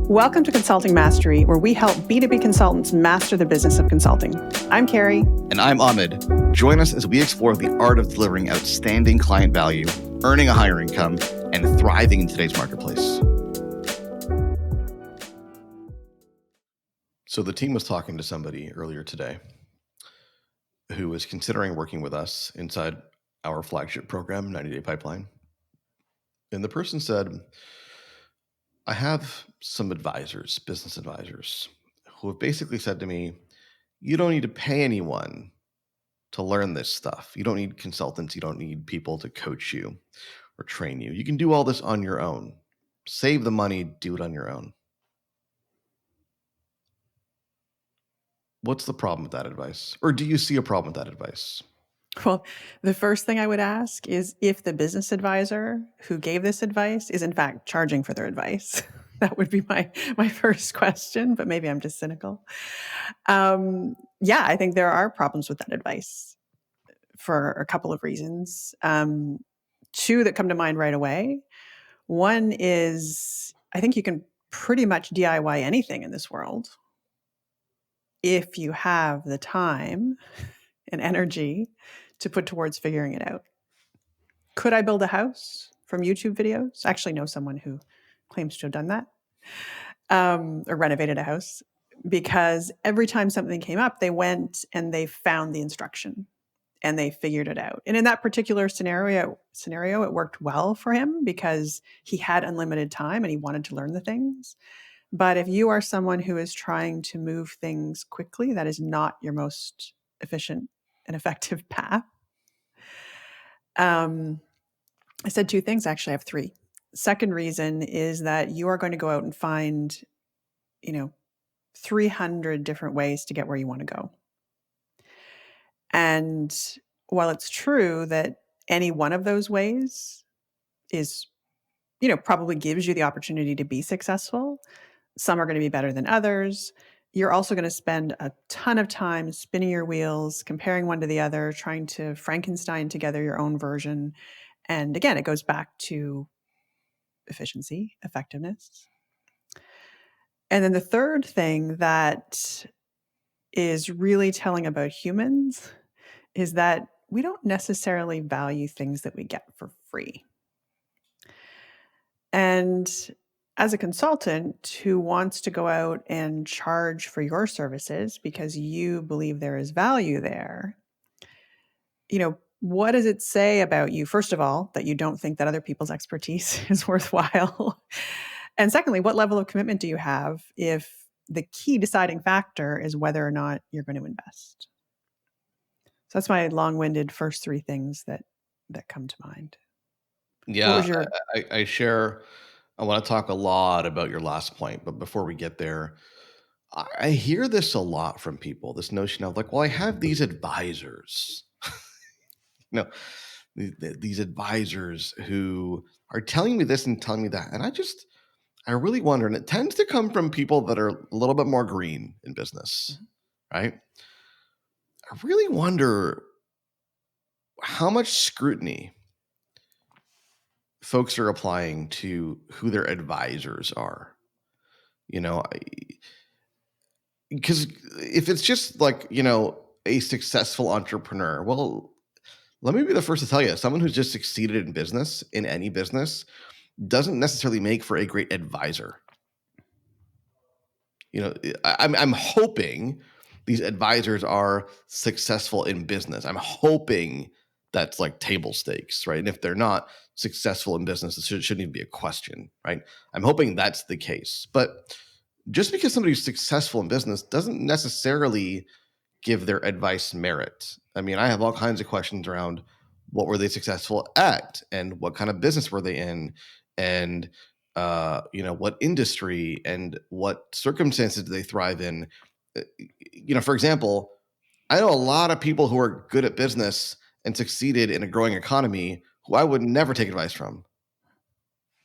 Welcome to Consulting Mastery, where we help B2B consultants master the business of consulting. I'm Carrie. And I'm Ahmed. Join us as we explore the art of delivering outstanding client value, earning a higher income, and thriving in today's marketplace. So the team was talking to somebody earlier today who was considering working with us inside our flagship program, 90-Day Pipeline. And the person said, I have some advisors, business advisors, who have basically said to me, you don't need to pay anyone to learn this stuff. You don't need consultants. You don't need people to coach you or train you. You can do all this on your own. Save the money, do it on your own. What's the problem with that advice? Or do you see a problem with that advice? Well, the first thing I would ask is if the business advisor who gave this advice is in fact charging for their advice. That would be my first question, but maybe I'm just cynical. I think there are problems with that advice for a couple of reasons. Two that come to mind right away. One is I think you can pretty much DIY anything in this world if you have the time and energy to put towards figuring it out. Could I build a house from YouTube videos? I actually know someone who claims to have done that, or renovated a house, because every time something came up, they went and they found the instruction and they figured it out. And in that particular scenario, it worked well for him because he had unlimited time and he wanted to learn the things. But if you are someone who is trying to move things quickly, that is not your most efficient and effective path. I said two things. Actually, I have three. Second reason is that you are going to go out and find, 300 different ways to get where you want to go. And while it's true that any one of those ways is, probably gives you the opportunity to be successful, some are going to be better than others. You're also going to spend a ton of time spinning your wheels, comparing one to the other, trying to Frankenstein together your own version. And again, it goes back to efficiency, effectiveness. And then the third thing that is really telling about humans is that we don't necessarily value things that we get for free. And as a consultant who wants to go out and charge for your services because you believe there is value there, what does it say about you? First of all, that you don't think that other people's expertise is worthwhile. And secondly, what level of commitment do you have if the key deciding factor is whether or not you're going to invest? So that's my long-winded first three things that come to mind. Yeah, I want to talk a lot about your last point, but before we get there, I hear this a lot from people, this notion of like, well, I have these advisors, these advisors who are telling me this and telling me that. And I really wonder, and it tends to come from people that are a little bit more green in business, right? I really wonder how much scrutiny folks are applying to who their advisors are. Because if it's just like, a successful entrepreneur, well, let me be the first to tell you, someone who's just succeeded in business, in any business, doesn't necessarily make for a great advisor. I'm hoping these advisors are successful in business. I'm hoping that's like table stakes, right? And if they're not successful in business, it shouldn't even be a question, right? I'm hoping that's the case. But just because somebody's successful in business doesn't necessarily give their advice merit. I mean, I have all kinds of questions around what were they successful at and what kind of business were they in and what industry and what circumstances do they thrive in. For example, I know a lot of people who are good at business and succeeded in a growing economy who I would never take advice from.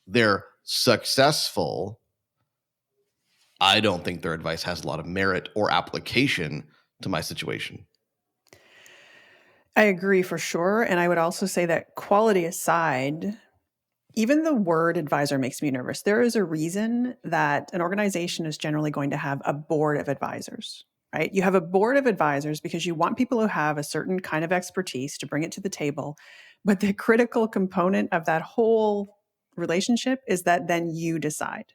They're successful. I don't think their advice has a lot of merit or application to my situation. I agree for sure. And I would also say that quality aside, Even the word advisor makes me nervous. There is a reason that an organization is generally going to have a board of advisors, right? You have a board of advisors because you want people who have a certain kind of expertise to bring it to the table. But the critical component of that whole relationship is that then you decide.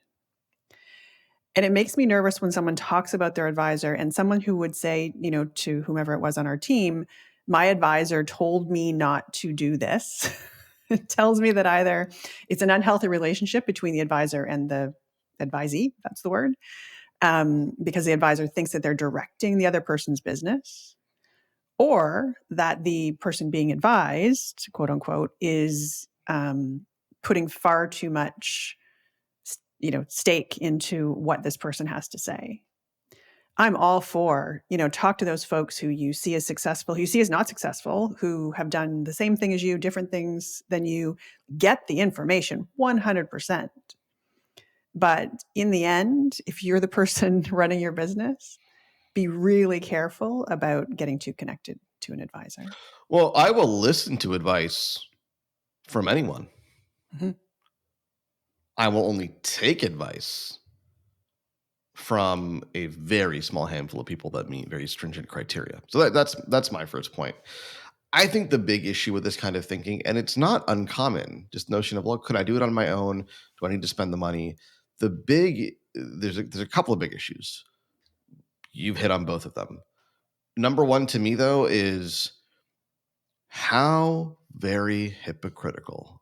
And it makes me nervous when someone talks about their advisor and someone who would say, to whomever it was on our team, my advisor told me not to do this. It tells me that either it's an unhealthy relationship between the advisor and the advisee, that's the word, because the advisor thinks that they're directing the other person's business, or that the person being advised, quote unquote, is putting far too much stake into what this person has to say. I'm all for, talk to those folks who you see as successful, who you see as not successful, who have done the same thing as you, different things than you. Get the information 100%. But in the end, if you're the person running your business, be really careful about getting too connected to an advisor. Well, I will listen to advice from anyone. Mhm. I will only take advice from a very small handful of people that meet very stringent criteria. So that's my first point. I think the big issue with this kind of thinking, and it's not uncommon, just notion of, well, could I do it on my own? Do I need to spend the money? There's a couple of big issues. You've hit on both of them. Number one to me though is how very hypocritical.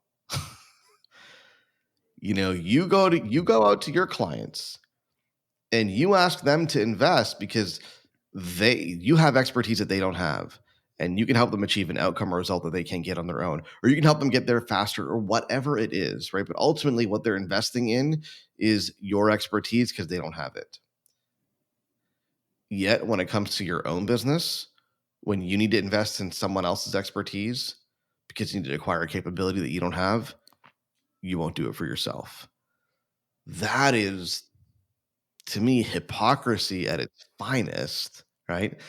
You go out to your clients and you ask them to invest because you have expertise that they don't have, and you can help them achieve an outcome or result that they can't get on their own, or you can help them get there faster, or whatever it is, right? But ultimately what they're investing in is your expertise because they don't have it. Yet when it comes to your own business, when you need to invest in someone else's expertise because you need to acquire a capability that you don't have, you won't do it for yourself. That is, to me, hypocrisy at its finest, right?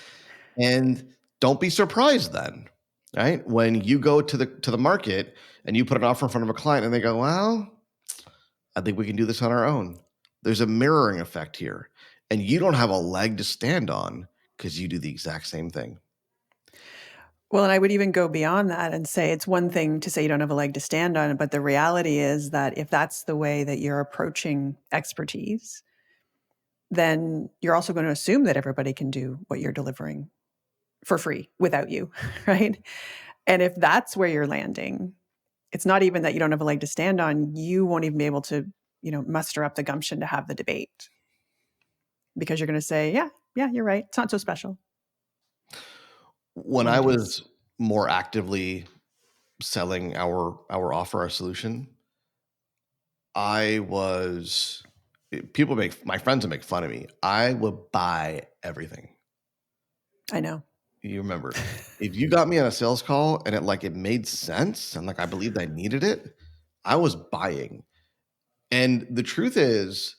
And don't be surprised then, right? When you go to the market and you put an offer in front of a client and they go, "Well, I think we can do this on our own." There's a mirroring effect here. And you don't have a leg to stand on because you do the exact same thing. Well, and I would even go beyond that and say it's one thing to say you don't have a leg to stand on, but the reality is that if that's the way that you're approaching expertise, then you're also going to assume that everybody can do what you're delivering for free without you, right? And if that's where you're landing, it's not even that you don't have a leg to stand on, you won't even be able to, muster up the gumption to have the debate because you're going to say, yeah, you're right. It's not so special When when I it is. was more actively selling our offer, our solution, I was people make my friends would make fun of me. I would buy everything. I know. You remember, if you got me on a sales call and it made sense and I believed I needed it, I was buying. And the truth is,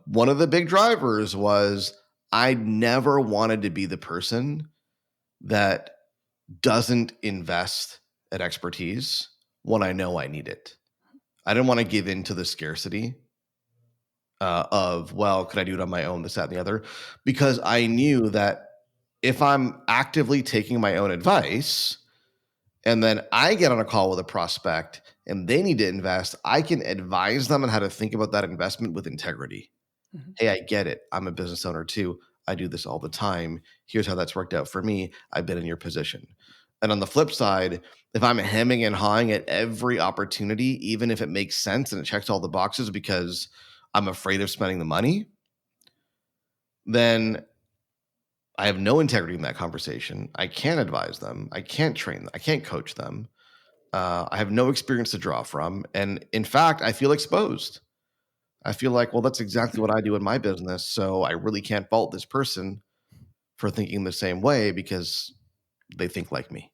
one of the big drivers was I never wanted to be the person that doesn't invest at expertise when I know I need it. I didn't want to give in to the scarcity of, well, could I do it on my own, this, that, and the other? Because I knew that if I'm actively taking my own advice and then I get on a call with a prospect and they need to invest, I can advise them on how to think about that investment with integrity. Mhm. Hey, I get it. I'm a business owner too. I do this all the time. Here's how that's worked out for me. I've been in your position. And on the flip side, if I'm hemming and hawing at every opportunity, even if it makes sense and it checks all the boxes because I'm afraid of spending the money, then I have no integrity in that conversation. I can't advise them. I can't train them. I can't coach them. I have no experience to draw from. And in fact, I feel exposed. I feel like, well, that's exactly what I do in my business. So I really can't fault this person for thinking the same way because they think like me.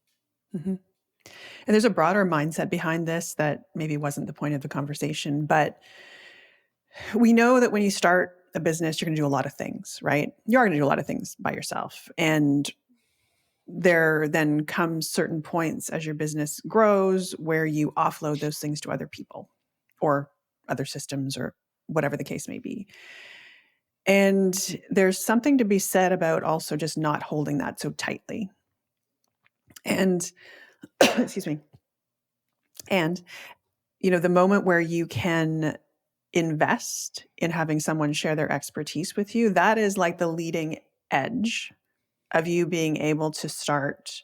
Mhm. And there's a broader mindset behind this that maybe wasn't the point of the conversation, but we know that when you start a business, you're going to do a lot of things, right? You are going to do a lot of things by yourself. And there then comes certain points as your business grows where you offload those things to other people or other systems or whatever the case may be. And there's something to be said about also just not holding that so tightly. And excuse me. And the moment where you can invest in having someone share their expertise with you, that is like the leading edge of you being able to start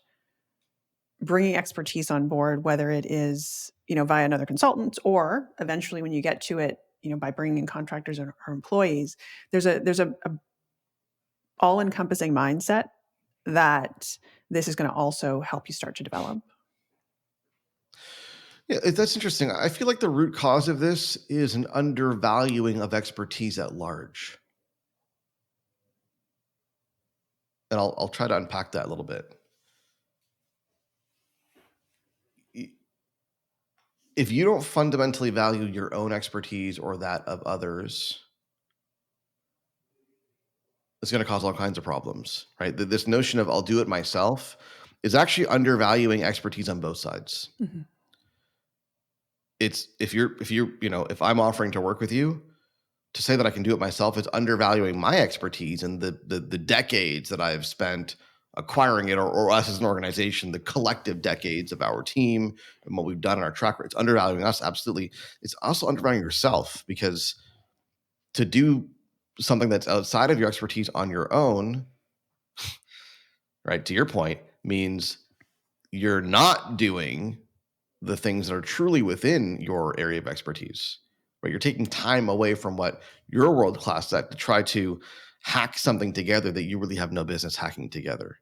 bringing expertise on board, whether it is, via another consultant or eventually when you get to it, by bringing in contractors or employees. There's a all-encompassing mindset that this is going to also help you start to develop. Yeah, that's interesting. I feel like the root cause of this is an undervaluing of expertise at large. And I'll try to unpack that a little bit. If you don't fundamentally value your own expertise or that of others, it's going to cause all kinds of problems, right? This notion of I'll do it myself is actually undervaluing expertise on both sides. Mm-hmm. It's if I'm offering to work with you, to say that I can do it myself is undervaluing my expertise and the decades that I've spent acquiring it, or us as an organization, the collective decades of our team and what we've done in our track record. It's undervaluing us, absolutely. It's also undervaluing yourself, because to do something that's outside of your expertise on your own, right, to your point, means you're not doing the things that are truly within your area of expertise. Right? You're taking time away from what you're world class at to try to hack something together that you really have no business hacking together.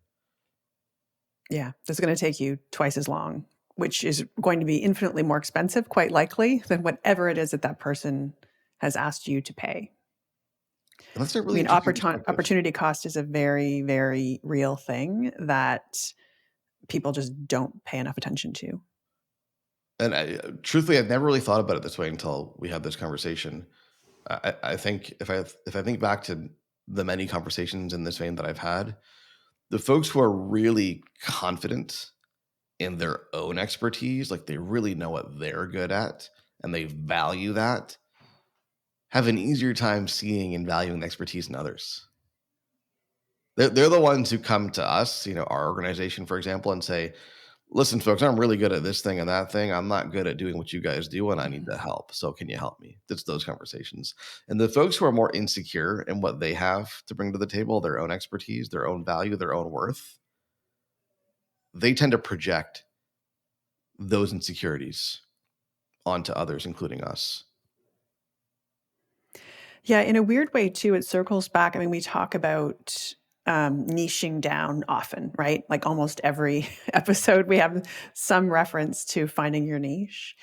Yeah, that's going to take you twice as long, which is going to be infinitely more expensive, quite likely, than whatever it is that person has asked you to pay. And that's a really interesting perspective. Opportunity cost is a very, very real thing that people just don't pay enough attention to. And truthfully, I've never really thought about it this way until we had this conversation. I think if I think back to the many conversations in this vein that I've had, the folks who are really confident in their own expertise, like they really know what they're good at and they value that, have an easier time seeing and valuing the expertise in others. They're the ones who come to us, our organization, for example, and say, listen, folks, I'm really good at this thing and that thing. I'm not good at doing what you guys do, and I need the help. So can you help me? It's those conversations. And the folks who are more insecure in what they have to bring to the table, their own expertise, their own value, their own worth, they tend to project those insecurities onto others, including us. Yeah, in a weird way, too, it circles back. I mean, we talk about niching down often, right? Like almost every episode, we have some reference to finding your niche.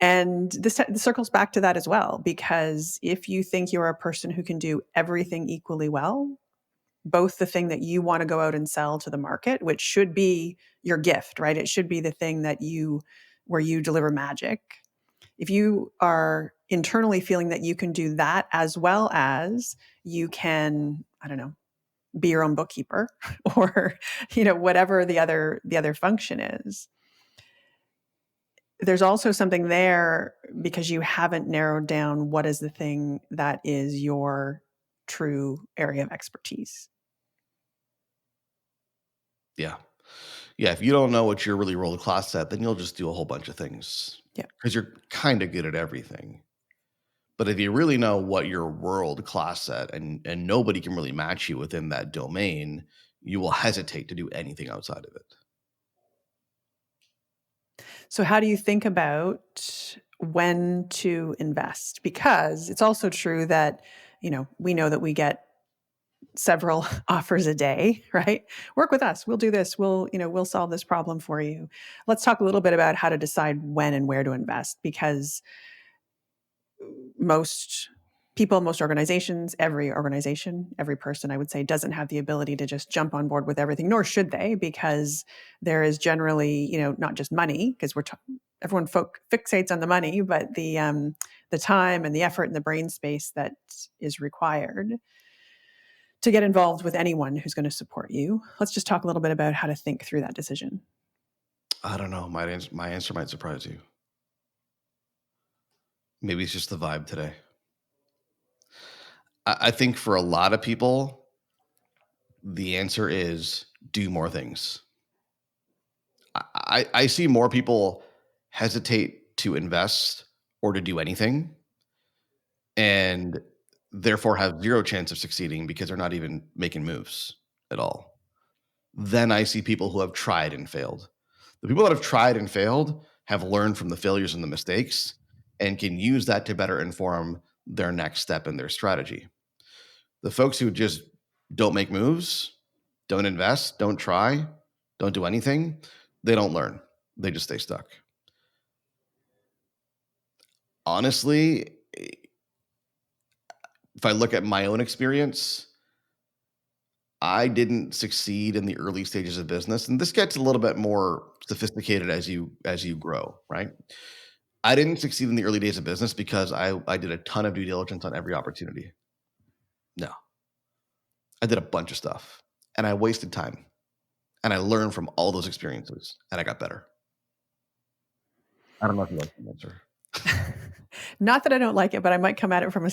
And this circles back to that as well, because if you think you're a person who can do everything equally well, both the thing that you want to go out and sell to the market, which should be your gift, right? It should be the thing where you deliver magic. If you are internally feeling that you can do that as well as you can, I don't know, be your own bookkeeper or, whatever the other function is, there's also something there because you haven't narrowed down what is the thing that is your true area of expertise. Yeah. Yeah. If you don't know what you're really world class at, then you'll just do a whole bunch of things. Yeah. Because you're kind of good at everything. But if you really know what you're world class at, and nobody can really match you within that domain, you will hesitate to do anything outside of it. So how do you think about when to invest? Because it's also true that, we know that we get several offers a day, right? Work with us. We'll do this. We'll solve this problem for you. Let's talk a little bit about how to decide when and where to invest, because most people, most organizations, every person, I would say, doesn't have the ability to just jump on board with everything, nor should they, because there is generally, not just money, because everyone fixates on the money, but the time and the effort and the brain space that is required to get involved with anyone who's going to support you. Let's just talk a little bit about how to think through that decision. I don't know. My answer might surprise you. Maybe it's just the vibe today. I think for a lot of people, the answer is do more things. I see more people hesitate to invest or to do anything, and therefore have zero chance of succeeding because they're not even making moves at all. Then I see people who have tried and failed. The people that have tried and failed have learned from the failures and the mistakes and can use that to better inform their next step in their strategy. The folks who just don't make moves, don't invest, don't try, don't do anything, they don't learn. They just stay stuck. Honestly, if I look at my own experience, I didn't succeed in the early stages of business, and this gets a little bit more sophisticated as you grow, right? I didn't succeed in the early days of business because I did a ton of due diligence on every opportunity. No, I did a bunch of stuff, and I wasted time, and I learned from all those experiences, and I got better. I don't know if you like the answer. Not that I don't like it, but I might come at it from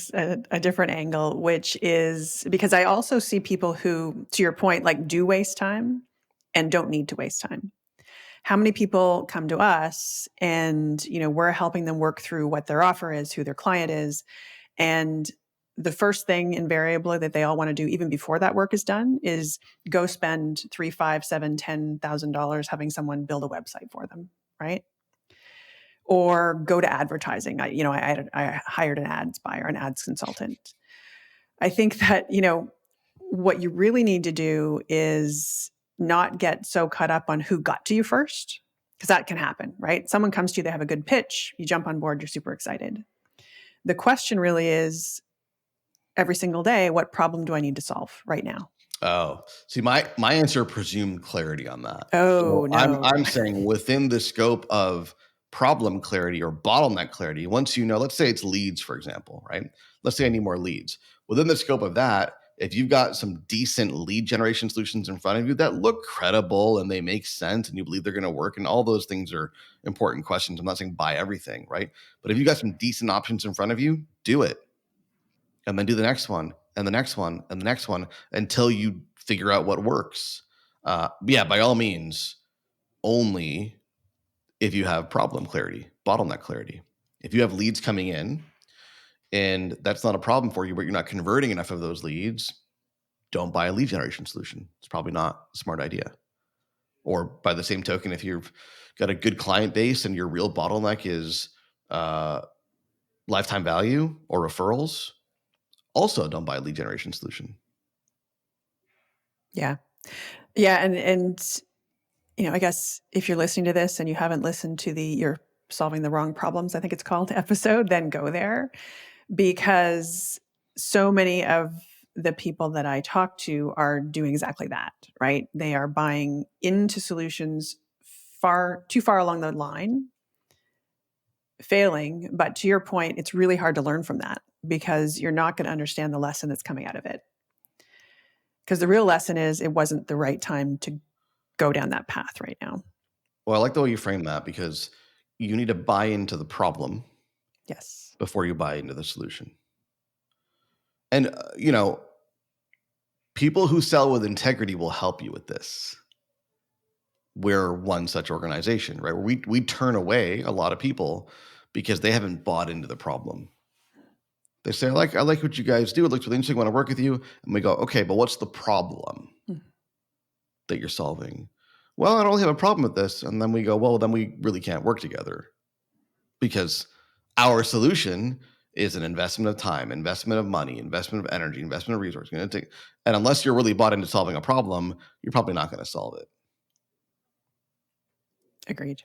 a different angle, which is because I also see people who, to your point, like do waste time and don't need to waste time. How many people come to us and, we're helping them work through what their offer is, who their client is, and the first thing invariably that they all want to do, even before that work is done, is go spend $3, $5, $7, $10,000 having someone build a website for them, right? Or go to advertising. I hired an ads buyer, an ads consultant. I think that, what you really need to do is not get so caught up on who got to you first, because that can happen, right? Someone comes to you, they have a good pitch, you jump on board, you're super excited. The question really is every single day, what problem do I need to solve right now? Oh, see, my answer presumed clarity on that. Oh, So no. I'm saying within the scope of problem clarity or bottleneck clarity, once let's say it's leads, for example, right? Let's say I need more leads. Within the scope of that, if you've got some decent lead generation solutions in front of you that look credible and they make sense and you believe they're going to work, and all those things are important questions. I'm not saying buy everything, right? But if you've got some decent options in front of you, do it. And then do the next one and the next one and the next one until you figure out what works. Yeah, by all means, only if you have problem clarity, bottleneck clarity. If you have leads coming in and that's not a problem for you, but you're not converting enough of those leads, don't buy a lead generation solution. It's probably not a smart idea. Or by the same token, if you've got a good client base and your real bottleneck is lifetime value or referrals, also don't buy a lead generation solution. Yeah. Yeah. And I guess if you're listening to this and you haven't listened to you're solving the wrong problems, I think it's called, episode, then go there, because so many of the people that I talk to are doing exactly that, right? They are buying into solutions too far along the line, failing. But to your point, it's really hard to learn from that because you're not going to understand the lesson that's coming out of it. Because the real lesson is it wasn't the right time to go down that path right now. Well, I like the way you frame that because you need to buy into the problem Yes. before you buy into the solution. And, people who sell with integrity will help you with this. We're one such organization, right? Where we turn away a lot of people because they haven't bought into the problem. They say, I like what you guys do. It looks really interesting. I want to work with you. And we go, okay, but what's the problem that you're solving? Well, I don't really have a problem with this. And then we go, well, then we really can't work together because our solution is an investment of time, investment of money, investment of energy, investment of resources. And unless you're really bought into solving a problem, you're probably not going to solve it. Agreed.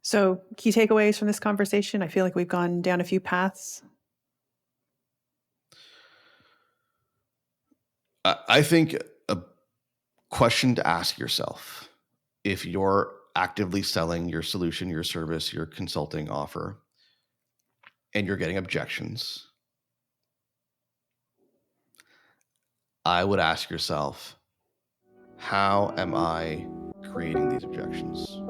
So, key takeaways from this conversation. I feel like we've gone down a few paths. I think a question to ask yourself, if you're actively selling your solution, your service, your consulting offer, and you're getting objections, I would ask yourself, how am I creating these objections?